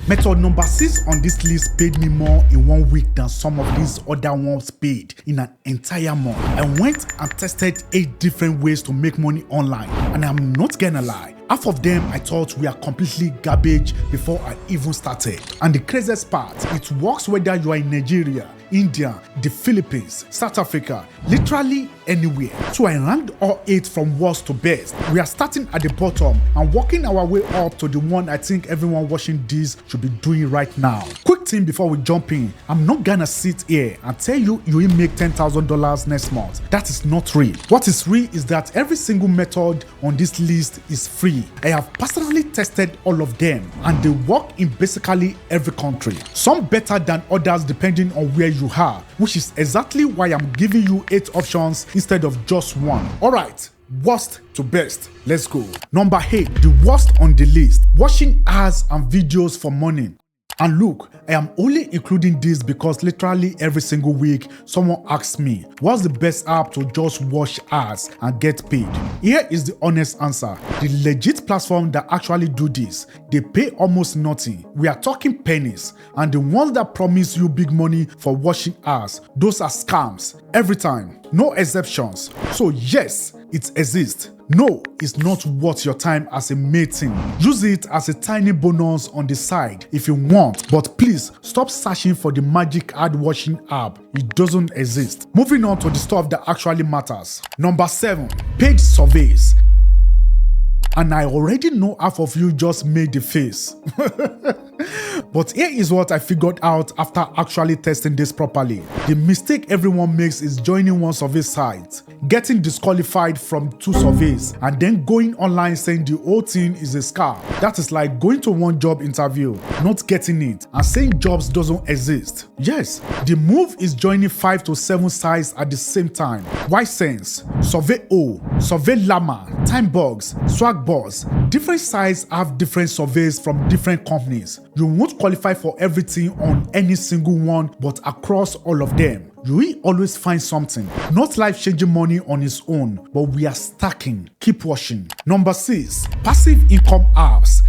Method number 6 on this list paid me more in 1 week than some of these other ones paid in an entire month. I went and tested 8 different ways to make money online, and I'm not gonna lie, half of them I thought were completely garbage before I even started. And the craziest part, it works whether you are in Nigeria, India, the Philippines, South Africa, literally anywhere. So I ranked all 8 from worst to best. We are starting at the bottom and working our way up to the one I think everyone watching this should be doing right now. Quick thing before we jump in, I'm not gonna sit here and tell you will make $10,000 next month. That is not real. What is real is that every single method on this list is free. I have personally tested all of them and they work in basically every country. Some better than others depending on where you are, which is exactly why I'm giving you 8 options instead of just one. Alright, worst to best. Let's go. Number 8, the worst on the list. Watching ads and videos for money. And look, I am only including this because literally every single week someone asks me, what's the best app to just watch ads and get paid? Here is the honest answer. The legit platform that actually do this, they pay almost nothing. We are talking pennies. And the ones that promise you big money for watching ads, those are scams. Every time. No exceptions. So yes, it exists. No, it's not worth your time as a mating. Use it as a tiny bonus on the side if you want, but please stop searching for the magic ad watching app. It doesn't exist. Moving on to the stuff that actually matters. Number 7, paid surveys. And I already know half of you just made the face. But here is what I figured out after actually testing this properly. The mistake everyone makes is joining one survey site, getting disqualified from 2 surveys, and then going online saying the whole thing is a scam. That is like going to one job interview, not getting it, and saying jobs doesn't exist. Yes, the move is joining 5 to 7 sites at the same time. Why sense? Survey O, Survey Llama, Timebugs, Swagboss. Different sites have different surveys from different companies. You won't qualify for everything on any single one, but across all of them, you will always find something. Not life-changing money on its own, but we are stacking. Keep watching. Number 6, passive income apps.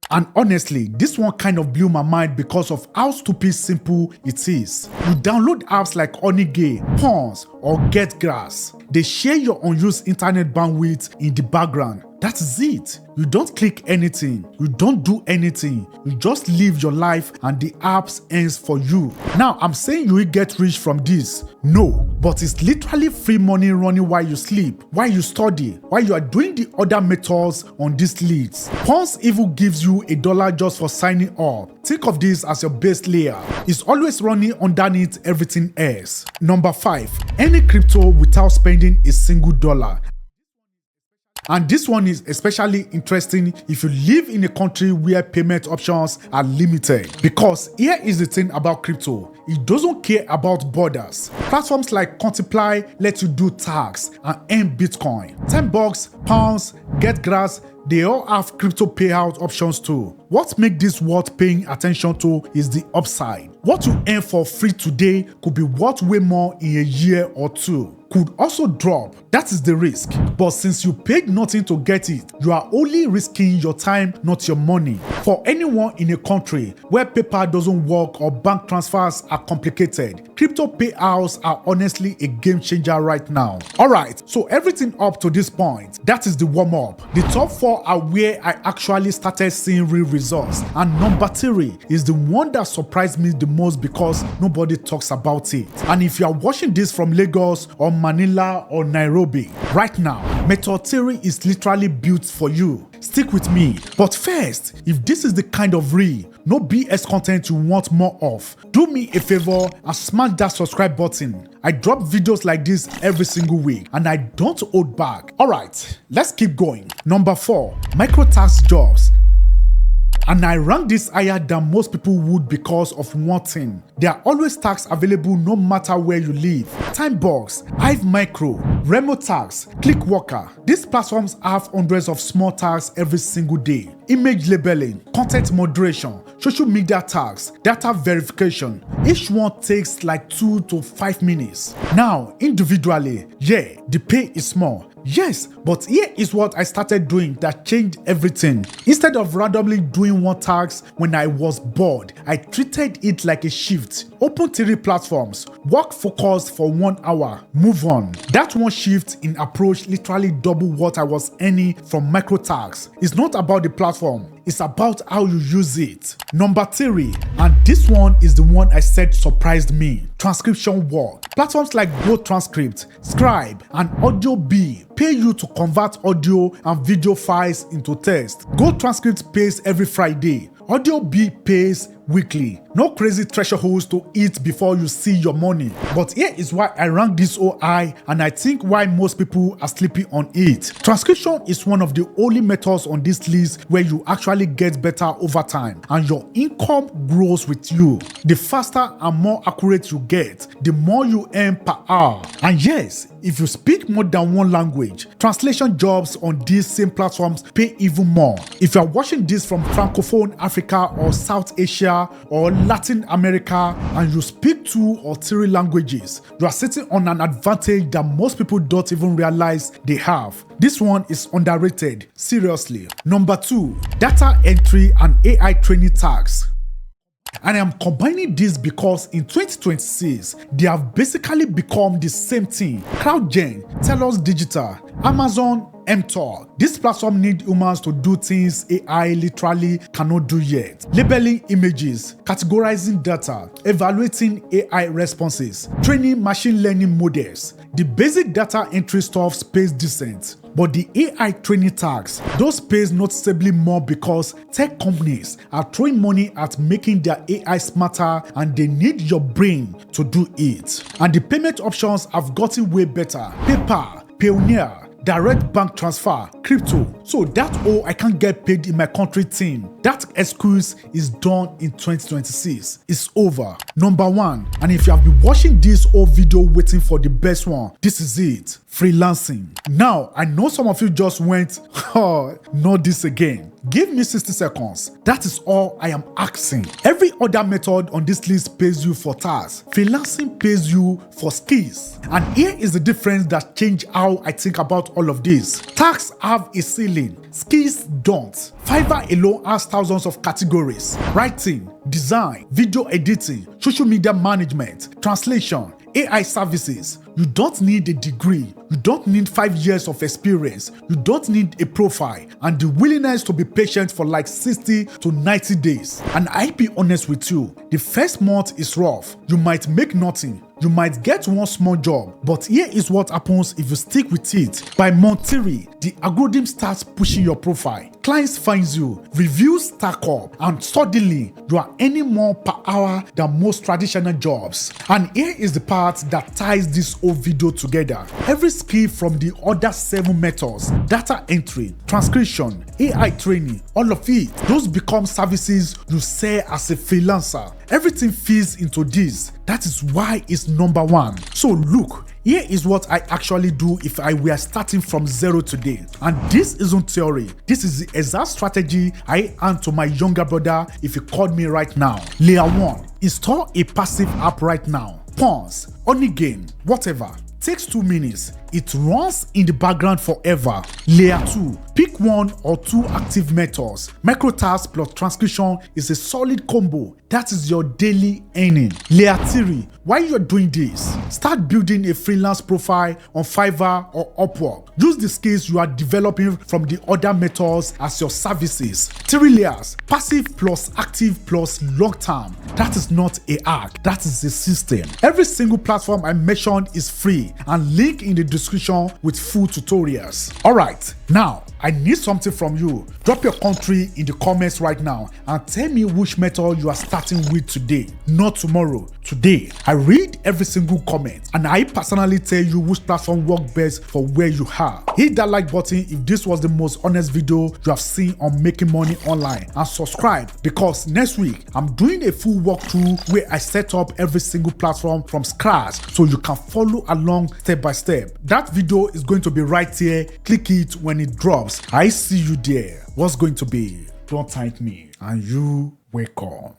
And honestly, this one kind of blew my mind because of how stupid simple it is. You download apps like Onigay, Pawns, or GetGrass. They share your unused internet bandwidth in the background. That is it. You don't click anything. You don't do anything. You just live your life and the apps ends for you. Now, I'm saying you will get rich from this. No, but it's literally free money running while you sleep, while you study, while you are doing the other methods on these leads. Pawns even gives you $1 just for signing up. Think of this as your base layer. It's always running underneath everything else. Number 5, any crypto without spending a single dollar. And this one is especially interesting if you live in a country where payment options are limited. Because here is the thing about crypto, it doesn't care about borders. Platforms like Multiply let you do tax and earn Bitcoin. $10, pounds, GetGrass, they all have crypto payout options too. What makes this worth paying attention to is the upside. What you earn for free today could be worth way more in a year or 2. Could also drop. That is the risk. But since you paid nothing to get it, you are only risking your time, not your money. For anyone in a country where paper doesn't work or bank transfers are complicated, crypto payouts are honestly a game changer right now. Alright, so everything up to this point, that is the warm-up. The top 4 are where I actually started seeing real results. And number 3 is the one that surprised me the most because nobody talks about it. And if you are watching this from Lagos or Manila or Nairobi, right now, Method 3 is literally built for you. Stick with me. But first, if this is the kind of real, no BS content you want more of, do me a favor and smash that subscribe button. I drop videos like this every single week and I don't hold back. Alright, let's keep going. Number 4, Microtask Jobs. And I rank this higher than most people would because of one thing. There are always tasks available no matter where you live. Timebox, Hive Micro, Remotask, Clickworker. These platforms have hundreds of small tasks every single day. Image labeling, content moderation, social media tags, data verification. Each one takes like 2 to 5 minutes. Now, individually, yeah, the pay is small. Yes, but here is what I started doing that changed everything. Instead of randomly doing one task when I was bored, I treated it like a shift. Open 3 platforms, work focused for 1 hour, move on. That one shift in approach literally doubled what I was earning from Microtask. It's not about the platform, it's about how you use it. Number 3, and this one is the one I said surprised me, transcription work. Platforms like GoTranscript, Scribe, and AudioBee pay you to convert audio and video files into text. GoTranscript pays every Friday. AudioBee pays weekly. No crazy treasure holes to eat before you see your money. But here is why I rank this so high, and I think why most people are sleeping on it. Transcription is one of the only methods on this list where you actually get better over time and your income grows with you. The faster and more accurate you get, the more you earn per hour. And yes, if you speak more than one language, translation jobs on these same platforms pay even more. If you are watching this from Francophone Africa or South Asia or Latin America and you speak 2 or 3 languages, you are sitting on an advantage that most people don't even realize they have. This one is underrated, seriously. Number 2, data entry and AI training tasks. And I am combining this because in 2026, they have basically become the same thing. CrowdGen, Telos Digital, Amazon, MTalk. This platform need humans to do things AI literally cannot do yet. Labeling images, categorizing data, evaluating AI responses, training machine learning models. The basic data entry stuff pays decent, but the AI training tasks, those pays noticeably more because tech companies are throwing money at making their AI smarter and they need your brain to do it. And the payment options have gotten way better. PayPal, Payoneer, direct bank transfer, crypto. So that I can't get paid in my country thing, that excuse is done in 2026. It's over. Number 1, and if you have been watching this whole video waiting for the best one, this is it. Freelancing. Now, I know some of you just went, oh, not this again. Give me 60 seconds. That is all I am asking. Every other method on this list pays you for tasks. Freelancing pays you for skills. And here is the difference that changed how I think about all of this. Tasks have a ceiling. Skills don't. Fiverr alone has thousands of categories. Writing, design, video editing, social media management, translation, AI services. You don't need a degree. You don't need 5 years of experience. You don't need a profile and the willingness to be patient for like 60 to 90 days. And I'll be honest with you, the first month is rough. You might make nothing. You might get one small job, but here is what happens if you stick with it. By month 3, the algorithm starts pushing your profile. Clients find you, reviews stack up, and suddenly you are earning more per hour than most traditional jobs. And here is the part that ties this whole video together. Every skill from the other 7 methods, data entry, transcription, AI training, all of it, those become services you sell as a freelancer. Everything feeds into this. That is why it's number 1. So look, here is what I actually do if I were starting from 0 today. And this isn't theory. This is the exact strategy I hand to my younger brother if he called me right now. Layer 1, install a passive app right now. Pawns, Onigain, whatever. Takes 2 minutes. It runs in the background forever. Layer 2, pick 1 or 2 active methods. Microtask plus transcription is a solid combo. That is your daily earning. Layer 3, while you're doing this, start building a freelance profile on Fiverr or Upwork. Use the skills you are developing from the other methods as your services. 3 layers, passive plus active plus long term. That is not a hack, that is a system. Every single platform I mentioned is free and link in the description with full tutorials. Alright, now I need something from you. Drop your country in the comments right now and tell me which method you are starting with today, not tomorrow. Today, I read every single comment and I personally tell you which platform works best for where you are. Hit that like button if this was the most honest video you have seen on making money online, and subscribe because next week I'm doing a full walkthrough where I set up every single platform from scratch so you can follow along step by step. That video is going to be right here. Click it when it drops. I see you there. What's going to be? Don't thank me and you welcome.